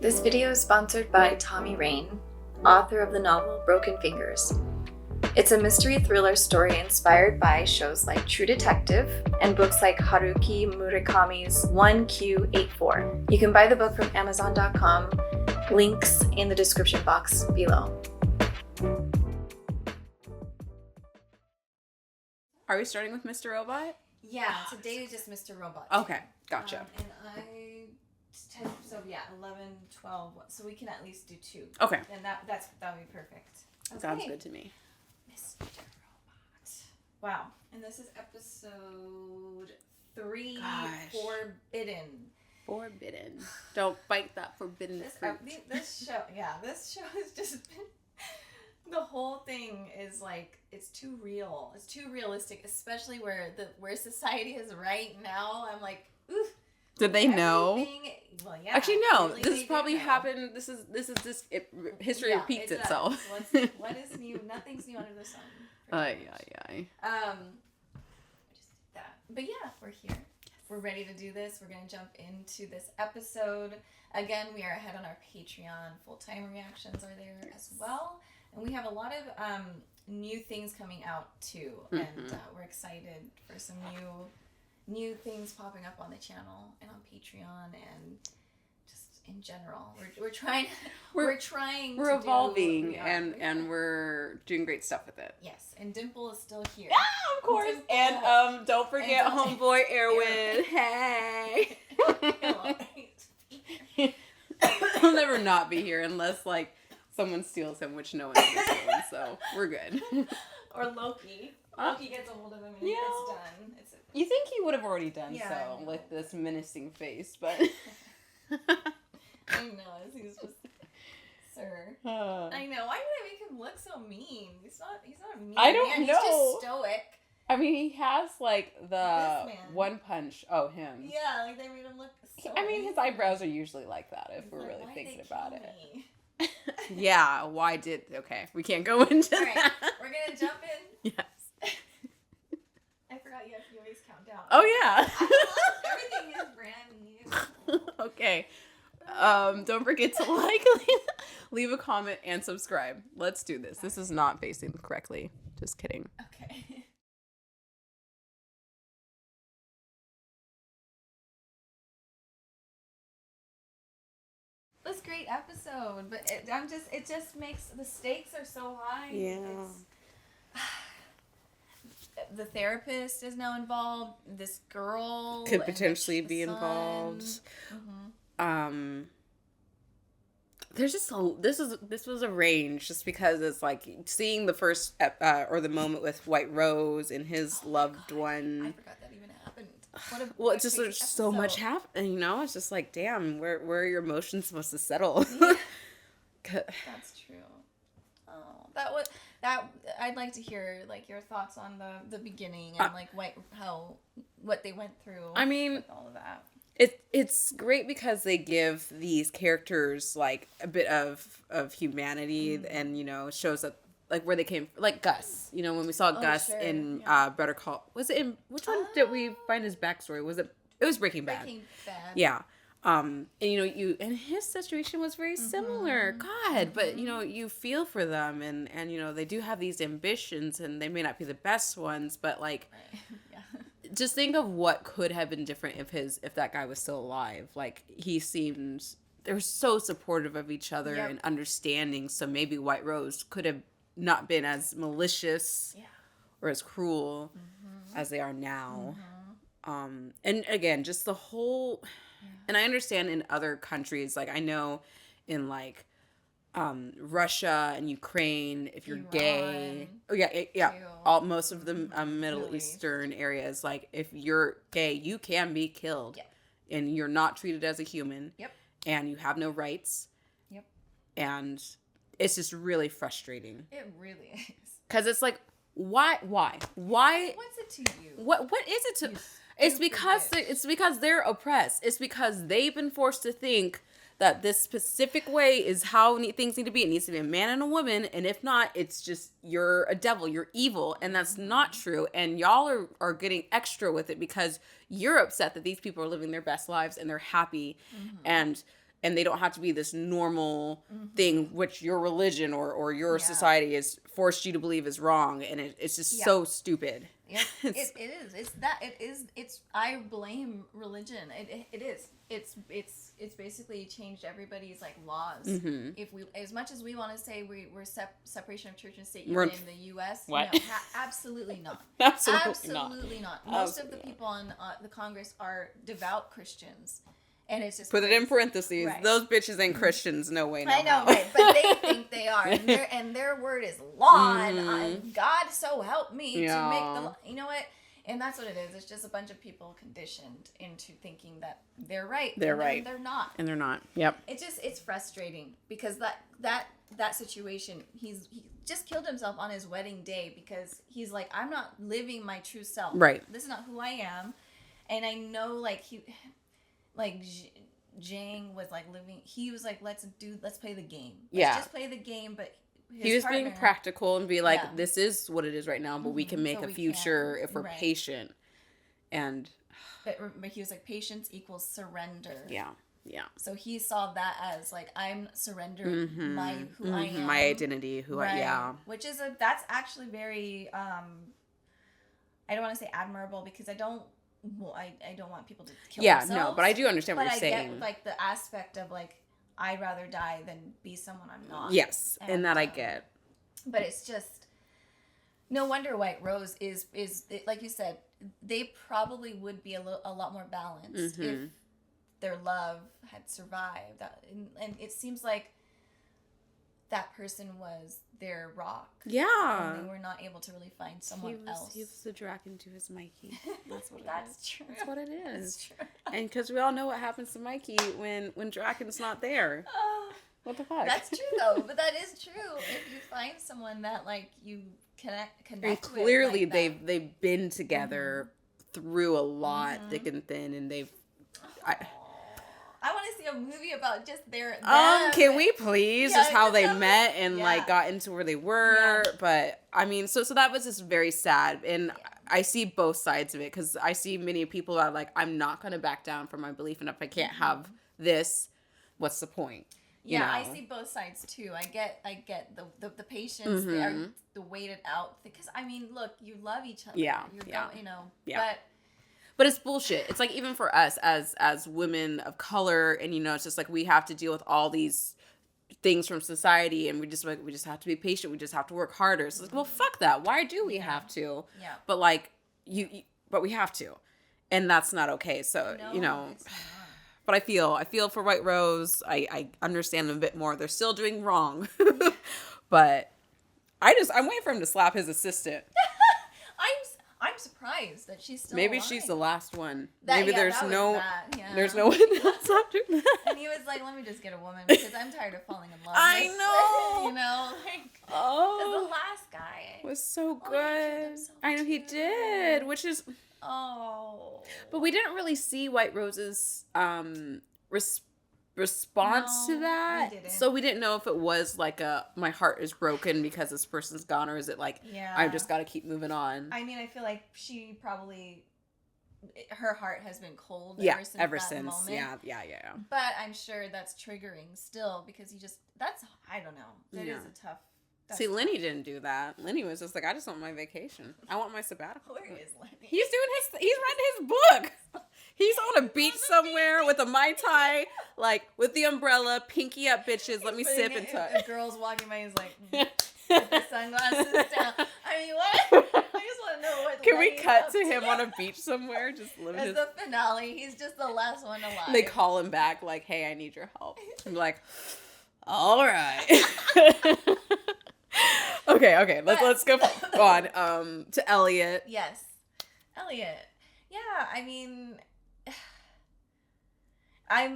This video is sponsored by Tommy Rain, author of the novel Broken Fingers. It's a mystery thriller story inspired by shows like True Detective and books like Haruki Murakami's 1Q84. You can buy the book from Amazon.com, links in the description box below. Are we starting with Mr. Robot? Yeah, today is just Mr. Robot. Okay, gotcha. And 11, 12, so we can at least do 2. Okay. And that would be perfect. Okay. Sounds good to me. Mr. Robot. Wow. And this is episode 3, Forbidden. Forbidden. Don't bite that forbidden fruit. This show has just been... The whole thing is like, it's too real. It's too realistic, especially where society is right now. I'm like, ooh. Did they know? Well, yeah. Actually, no. Really, this probably happened. History repeats itself. What is new? Nothing's new under the sun. Yeah. Just did that. But yeah, we're here. Yes. We're ready to do this. We're gonna jump into this episode. Again, we are ahead on our Patreon. Full-time reactions are there as well. And we have a lot of new things coming out too, and we're excited for some new things popping up on the channel and on Patreon and just in general. We're trying. We're evolving and we're doing great stuff with it. Yes, and Dimple is still here. Yeah, of course. Dimple. And don't forget homeboy Erwin. Hey. He'll never not be here unless someone steals him, which no one steals him, so we're good. Or Loki. Loki gets a hold of him and it's done. You think he would have already done so with this menacing face, but... I know, he's just... Sir. I know. Why did I make him look so mean? He's not mean. I don't know. He's just stoic. I mean, he has, the one punch. Oh, him. Yeah, they made him look so his eyebrows are usually like that if we're really thinking about it. Yeah, okay, we can't go into that. We're gonna jump in. Yes. I forgot you always count down. Oh, yeah. Everything is brand new. Okay. Don't forget to leave a comment, and subscribe. Let's do this. This is not facing correctly. Just kidding. Okay. This great episode, but it just makes the stakes are so high. Yeah. The therapist is now involved. This girl could potentially be involved. There's just this was a range just because it's seeing the first or the moment with White Rose and his loved one. I forgot that even happened. It's just there's so much happening, it's just damn, where are your emotions supposed to settle? Yeah. That's true. Oh, that I'd like to hear your thoughts on the beginning and what they went through. I mean, with all of that. It's great because they give these characters a bit of humanity, and it shows that where they came, Gus. When we saw Gus in Better Call, was it in which one did we find his backstory? It was Breaking Bad. Breaking Bad. Yeah. And and his situation was very similar. God, but you feel for them, and they do have these ambitions, and they may not be the best ones, but just think of what could have been different if that guy was still alive. He seemed, they were so supportive of each other and understanding. So maybe White Rose could have not been as malicious or as cruel as they are now. And again, just the whole, and I understand in other countries, I know in Russia and Ukraine, if you're gay, most of the Middle Eastern areas, if you're gay, you can be killed, and you're not treated as a human, and you have no rights, and it's just really frustrating. It really is. Because it's why? What's it to you? What is it to? It's because they're oppressed. It's because they've been forced to think that this specific way is how things need to be. It needs to be a man and a woman, and if not, it's just you're a devil, you're evil, and that's not true. And y'all are getting extra with it because you're upset that these people are living their best lives and they're happy, and and they don't have to be this normal thing which your religion or your society has forced you to believe is wrong, and it's just so stupid. Yep. It's I blame religion. It is. It's basically changed everybody's like laws. If we, as much as we want to say we're separation of church and state even in the U.S., what? No, absolutely not. Absolutely not. Most of the people on the Congress are devout Christians. And it's just put it in parentheses. Right. Those bitches ain't Christians. No way. No I know, right? But they think they are, and their word is law. And God, so help me to make the law. You know what? And that's what it is. It's just a bunch of people conditioned into thinking that they're right. They're right. They're not. And they're not. Yep. It's frustrating because that situation. He just killed himself on his wedding day because he's like, I'm not living my true self. Right. This is not who I am, and I know Jang was like living. He was like, let's play the game. Let's just play the game. But he was being practical and be like, this is what it is right now, but we can make a future if we're patient. And but he was like, patience equals surrender. Yeah. So he saw that as like, I'm surrendering who I am, my identity, which is that's actually very I don't want to say admirable because I don't want people to kill themselves. But I do understand what you're saying. I get like the aspect of like, I'd rather die than be someone I'm not. Yes, and that I get. But it's just no wonder White Rose is like you said, they probably would be a lot more balanced if their love had survived. And it seems like that person was their rock. Yeah. And they were not able to really find someone else. He was the dragon to his Mikey. That's what That's true. That's what it is. That's true. And because we all know what happens to Mikey when Draken's not there. What the fuck? That's true though, but that is true. If you find someone that like you connect and clearly with, like they've been together through a lot, thick and thin, and I want to see a movie about just them. Can we please? Just how they met and like got into where they were. But I mean, so that was just very sad. And I see both sides of it because I see many people that are like, I'm not going to back down from my belief. And if I can't have this, what's the point? You know? I see both sides too. I get the patience, the waited out. Because I mean, look, you love each other. But it's bullshit. It's like even for us as women of color, and it's just like we have to deal with all these things from society, and we just have to be patient. We just have to work harder. So it's like, well, fuck that. Why do we have to? Yeah. But like but we have to, and that's not okay. So it's not. But I feel for White Rose. I understand them a bit more. They're still doing wrong, but I'm waiting for him to slap his assistant. I'm surprised that she's still Maybe alive. she's the last one. Maybe there's no there's no one else after that. And he was like, let me just get a woman because I'm tired of falling in love. I know. The last guy was so good. I know he did, which is but we didn't really see White Rose's response to that. We didn't. So we didn't know if it was like my heart is broken because this person's gone, or is it like I just got to keep moving on. I mean, I feel like she probably her heart has been cold ever since that moment. Yeah. But I'm sure that's triggering still because I don't know. That is a tough. See, Lenny didn't do that. Lenny was just like, I just want my vacation. I want my sabbatical. Where is Lenny? He's writing his book. He's on a beach somewhere with a Mai Tai, like with the umbrella, pinky up, bitches. Let me sip and touch. The girl's walking by. He's like, put the sunglasses down. I mean, what? I just want to know what. Can we cut to him on a beach somewhere, just living his? That's the finale. He's just the last one alive. They call him back, like, "Hey, I need your help." I'm like, "All right." Okay. Let's go on to Elliot. Yes, Elliot. Yeah, I mean, I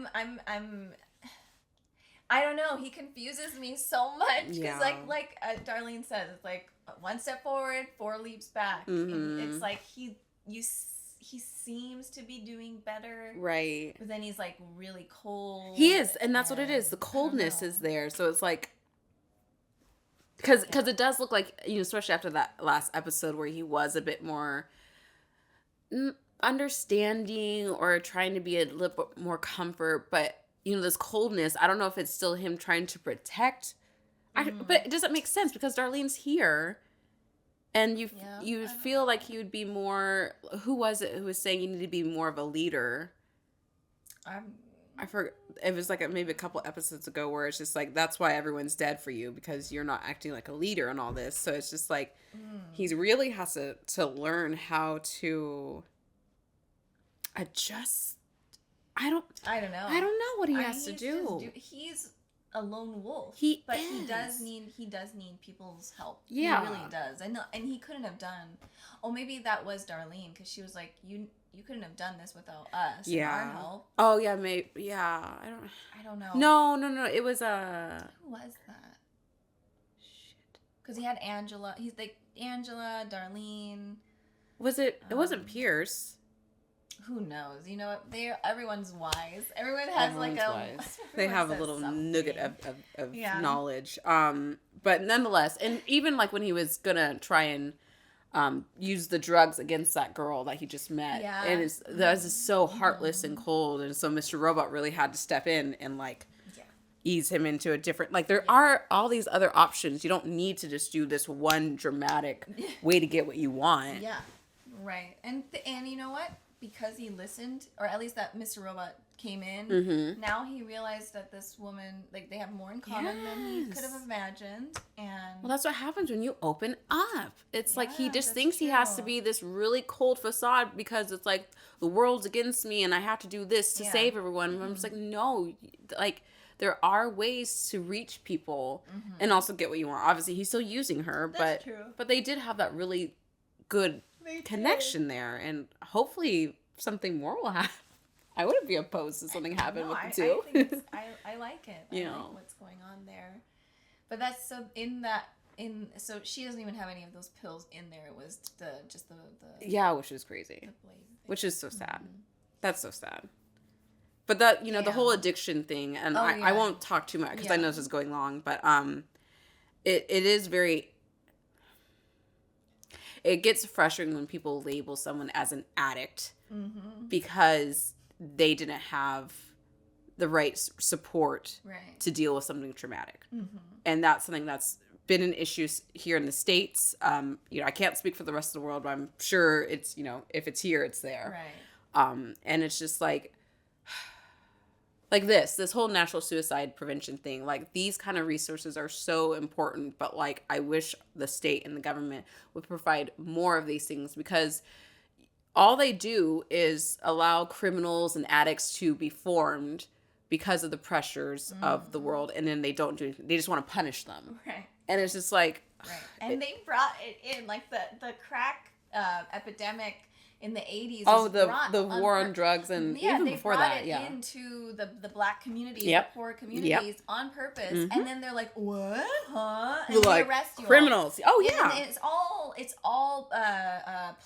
don't know. He confuses me so much because, like Darlene says, it's like one step forward, 4 leaps back. And it's like he seems to be doing better, right? But then he's like really cold. He is, and that's what it is. The coldness is there, so it's like. Because it does look like, especially after that last episode where he was a bit more understanding or trying to be a little bit more comfort, but this coldness. I don't know if it's still him trying to protect. But it doesn't make sense because Darlene's here. And you feel like he would be more. Who was it who was saying you need to be more of a leader? I forgot. It was like maybe a couple episodes ago where it's just like, that's why everyone's dead for you, because you're not acting like a leader and all this. So it's just like he really has to learn how to adjust. I don't know. I don't know what he has to do. He's a lone wolf. He does need people's help. Yeah. He really does. I know, and he couldn't have done. Oh, maybe that was Darlene, because she was like, you couldn't have done this without us. Yeah. And our help. Oh yeah, maybe. Yeah, I don't know. No. It was Who was that? Shit. Because he had Angela. He's like Angela, Darlene. Was it? It wasn't Pierce. Who knows? You know what? Everyone's wise. Everyone has wise. They have a little nugget of knowledge. But nonetheless, and even like when he was gonna try and use the drugs against that girl that he just met, and that was just so heartless and cold, and so Mr. Robot really had to step in and ease him into a different. Like there are all these other options. You don't need to just do this one dramatic way to get what you want. Yeah, right. And you know what? Because he listened, or at least that Mr. Robot came in, now he realized that this woman, like, they have more in common than he could have imagined. And well, that's what happens when you open up. It's like he just thinks he has to be this really cold facade because it's like the world's against me and I have to do this to save everyone. And I'm just like, no, like there are ways to reach people and also get what you want. Obviously, he's still using her, but they did have that really good connection there, and hopefully something more will happen. I wouldn't be opposed to something happening with the two. I like it. I like what's going on there. But that's so so she doesn't even have any of those pills in there. It was just the which is crazy. Which is so sad. That's so sad. But that the whole addiction thing, and I won't talk too much because I know this is going long, but it is very. It gets frustrating when people label someone as an addict because they didn't have the right support to deal with something traumatic. And that's something that's been an issue here in the States. I can't speak for the rest of the world, but I'm sure it's, if it's here, it's there. Right. And it's just like this whole national suicide prevention thing, like these kind of resources are so important, but like I wish the state and the government would provide more of these things, because all they do is allow criminals and addicts to be formed because of the pressures of the world, and then they don't do anything. They just want to punish them. Right. And it's just like... Right. And they brought it in, like the crack epidemic in the 80s. Oh, the war on drugs, and even before that, they brought it into the black communities, the poor communities on purpose, and then they're like, "What? Huh?" And they arrest you. Criminals. Oh yeah. And it's all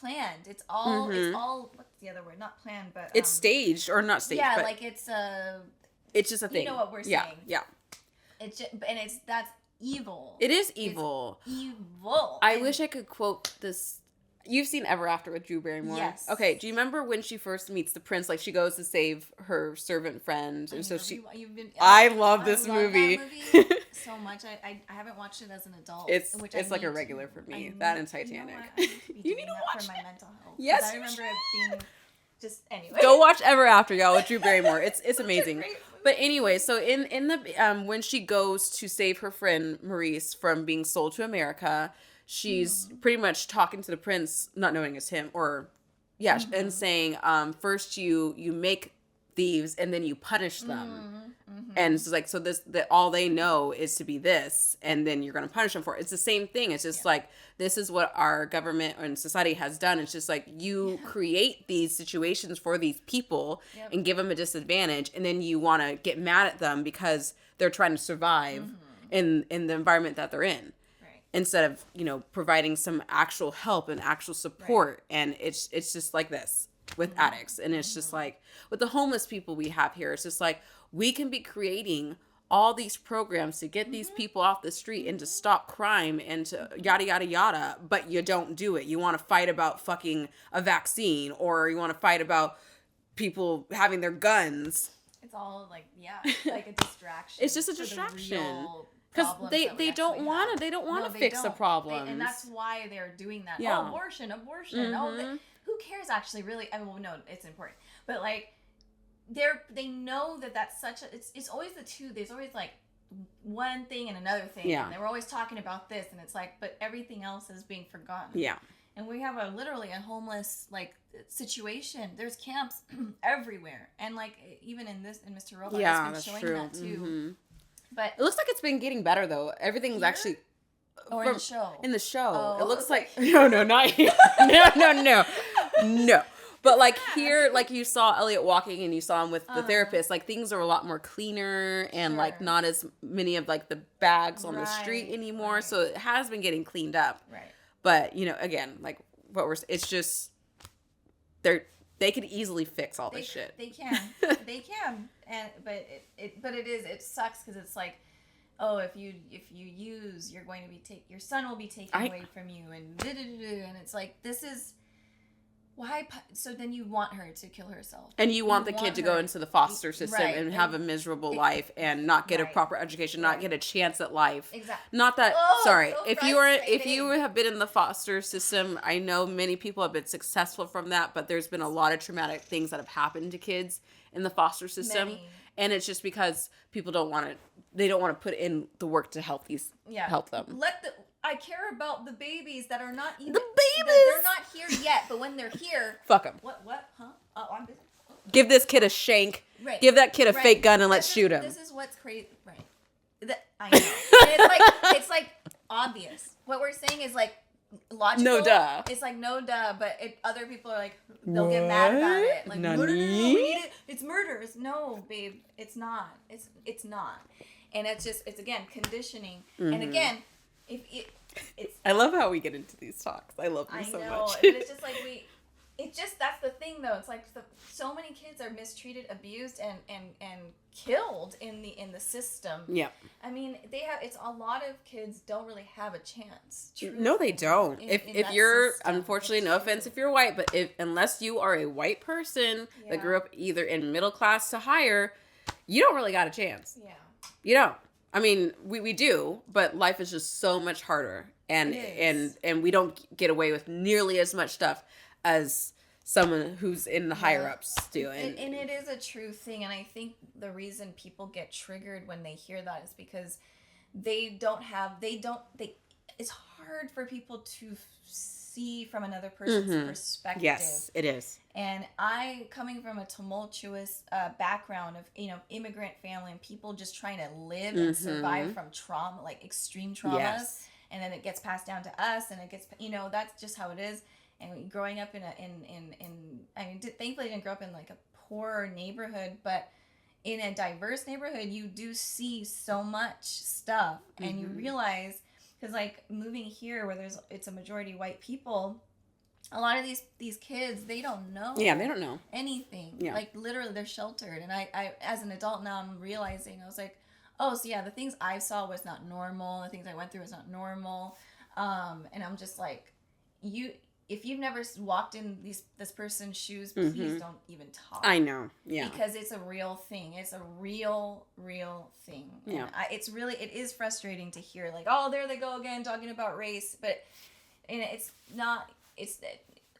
planned. It's all what's the other word? Not planned, but it's staged or not staged. Yeah, but like it's just a thing. You know what we're saying? Yeah. It's just, that's evil. It is evil. It's evil. I wish I could quote this. You've seen Ever After with Drew Barrymore? Yes. Okay, do you remember when she first meets the prince? Like, she goes to save her servant friend. And so I love this movie. That movie so much. I haven't watched it as an adult. It's like a regular for me. That and Titanic. You need to watch for my mental health. Yes. I remember it being just, anyway. Go watch Ever After, y'all, with Drew Barrymore. It's amazing. But anyway, so in the when she goes to save her friend Maurice from being sold to America, she's pretty much talking to the prince, not knowing it's him, and saying, first you make thieves and then you punish them. And it's like, so that all they know is to be this, and then you're going to punish them for it. It's the same thing. It's just like, this is what our government and society has done. It's just like, you create these situations for these people and give them a disadvantage, and then you want to get mad at them because they're trying to survive in the environment that they're in. Instead of, providing some actual help and actual support. And it's just like this with addicts. And it's just like with the homeless people we have here, it's just like, we can be creating all these programs to get these people off the street and to stop crime and to yada, yada, yada. But you don't do it. You want to fight about fucking a vaccine, or you want to fight about people having their guns. it's all like like a distraction. It's just a distraction. Because they don't want to fix the problems. And that's why they're doing that. Yeah. Oh, abortion. Oh, who cares actually, really? I mean, well, no, it's important. But like, they know that's such a, it's always the two, there's always like one thing and another thing. Yeah. And they were always talking about this, and it's like, but everything else is being forgotten. Yeah. And we have literally a homeless like situation. There's camps everywhere. And like, even in Mr. Robot has been showing that too. Mm-hmm. But it looks like it's been getting better though. Everything's here? actually Or in the show. In the show. Oh, it looks like no, not here. No. But like here, like you saw Elliot walking and you saw him with the therapist, like things are a lot more cleaner and like not as many of like the bags on the street anymore. Right. So it has been getting cleaned up. Right. But, you know, again, like it's just they could easily fix all this shit. They can. But it sucks because it's like, oh, if you use, you're going to be your son will be taken away from you, and it's like, this is why. So then you want her to kill herself, and you want the kid to go into the foster system and have a miserable life and not get a proper education, not get a chance at life. Exactly. Not that. Sorry, so if you have been in the foster system, I know many people have been successful from that, but there's been a lot of traumatic things that have happened to kids in the foster system. Many. And it's just because people don't want to put in the work to help them. I care about the babies that are not even... The babies! They're not here yet, but when they're here... Fuck them. What? Huh? Oh, I'm busy. Give this kid a shank. Right. Give that kid a fake gun and let's shoot him. This is what's crazy. Right. I know. It's like obvious. What we're saying is like logical. No duh. It's like no duh, but other people are like, they'll get mad about it. Like, no, it's murder. No, babe, it's not. It's not. And it's again conditioning. Mm-hmm. And again, it's. I love how we get into these talks. I love them so much. And it's just like that's the thing though. It's like so many kids are mistreated, abused, and killed in the system. Yeah. I mean, it's a lot of kids don't really have a chance. No, they don't. If you're system, unfortunately, no offense if you're white, but unless you are a white person that grew up either in middle class to higher, you don't really got a chance. Yeah. You don't. I mean, we do, but life is just so much harder, and we don't get away with nearly as much stuff as someone who's in the higher ups do. And it is a true thing, and I think the reason people get triggered when they hear that is because it's hard for people to see from another person's perspective. Yes, it is. And I, coming from a tumultuous background of, immigrant family and people just trying to live and survive from trauma, like extreme traumas, and then it gets passed down to us, and it gets, that's just how it is. And growing up thankfully I didn't grow up in like a poor neighborhood, but in a diverse neighborhood, you do see so much stuff, and you realize, because like moving here where it's a majority white people, a lot of these kids, they don't know. Yeah, they don't know anything. Yeah. Like literally they're sheltered. And I as an adult now, I'm realizing, I was like, oh, so yeah, the things I saw was not normal. The things I went through was not normal. And I'm just like, if you've never walked in this person's shoes, please don't even talk. I know, yeah. Because it's a real thing. It's a real thing. Yeah. And it is frustrating to hear, like, oh, there they go again talking about race. But it's not,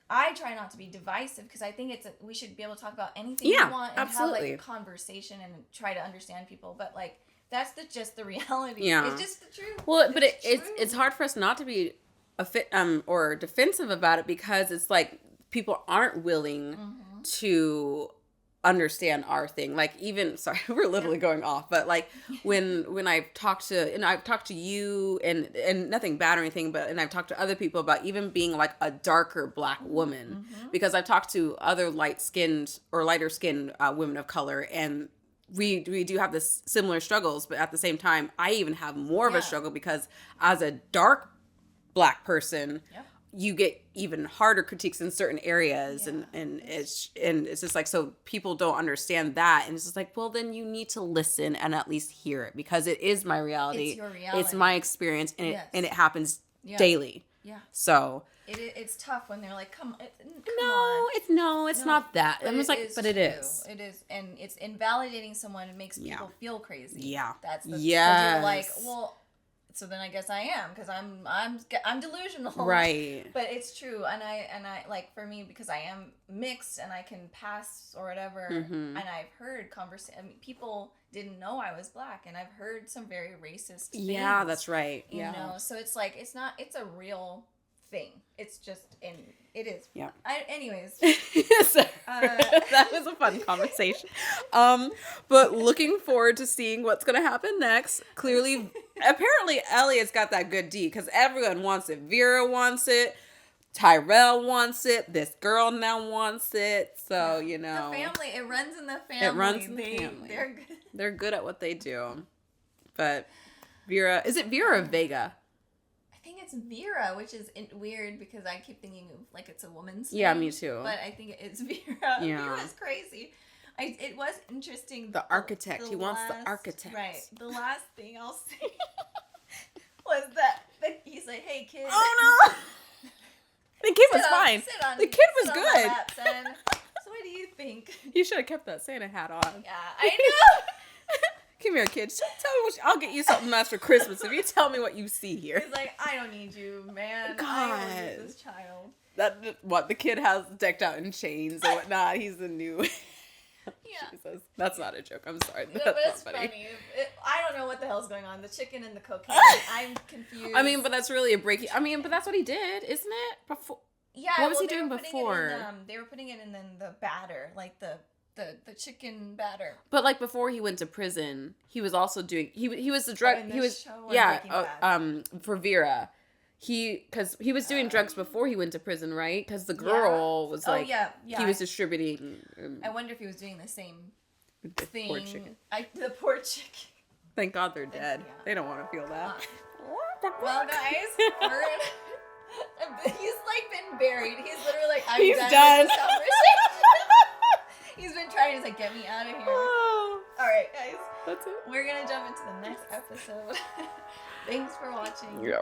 I try not to be divisive, because I think we should be able to talk about anything we want and absolutely. have like a conversation and try to understand people. But like, that's just the reality. Yeah. It's just the truth. Well, but it's hard for us not to be or defensive about it, because it's like people aren't willing to understand our thing. Like, even, sorry, we're literally going off, but like when I've talked to you and nothing bad or anything, but I've talked to other people about even being like a darker Black woman, because I've talked to other lighter-skinned women of color, and we do have this similar struggles, but at the same time, I even have more of a struggle, because as a dark Black person, you get even harder critiques in certain areas, and it's just like, so people don't understand that, and it's just like, well, then you need to listen and at least hear it, because it is my reality. It's your reality. It's my experience, and it happens daily. Yeah. So it's tough when they're like, come on. It's not that. I was like, but it is. It is, and it's invalidating someone. It makes people feel crazy. Yeah. That's the yes. You're like, well, so then I guess I am because I'm delusional. Right. But it's true, and I like for me because I am mixed and I can pass or whatever, and I've heard people didn't know I was black, and I've heard some very racist things. Yeah, that's right. You know, so it's like it's a real thing. It's just it is. Yeah. Anyways. That was a fun conversation. But looking forward to seeing what's going to happen next. Clearly, apparently Elliot's got that good D because everyone wants it. Vera wants it. Tyrell wants it. This girl now wants it. So, you know. The family. It runs in the family. It runs in the family. They're good. They're good at what they do. But Vera, is it Vera or Vega? I think it's Vera, which is weird because I keep thinking of like it's a woman's name. Yeah, me too. But I think it's Vera. Yeah. Vera's crazy. It was interesting. The architect. He wants the architect. Right. The last thing I'll say was that he's like, hey, kid. Oh, no. The kid was fine. The kid was good. Lap, son. So what do you think? You should have kept that Santa hat on. Yeah, I know. Come here, kid. Tell me I'll get you something nice for Christmas if you tell me what you see here. He's like, I don't need you, man. God. I don't need this child. The kid has decked out in chains and whatnot. He's the new. Yeah. Jesus. That's not a joke. I'm sorry. No, That's but it's not funny. I don't know what the hell's going on. The chicken and the cocaine. I'm confused. I mean, but that's really a break. I mean, but that's what he did, isn't it? Before. Yeah. What was he doing before? They were putting it in the batter, like the chicken batter. But like before he went to prison, he was also doing. He was the drug. In He was Breaking Bad. For Vera. Because he was doing drugs before he went to prison, right? Because the girl was like, he was distributing. I wonder if he was doing the same thing. Poor chicken. The poor chicken. Thank God they're dead. Yeah. They don't want to feel that. Well, guys, he's like been buried. He's literally like, I'm He's done done. with this conversation. He's been trying. He's like, get me out of here. Oh, All right, guys. that's it. We're gonna jump into the next episode. Thanks for watching. Yeah.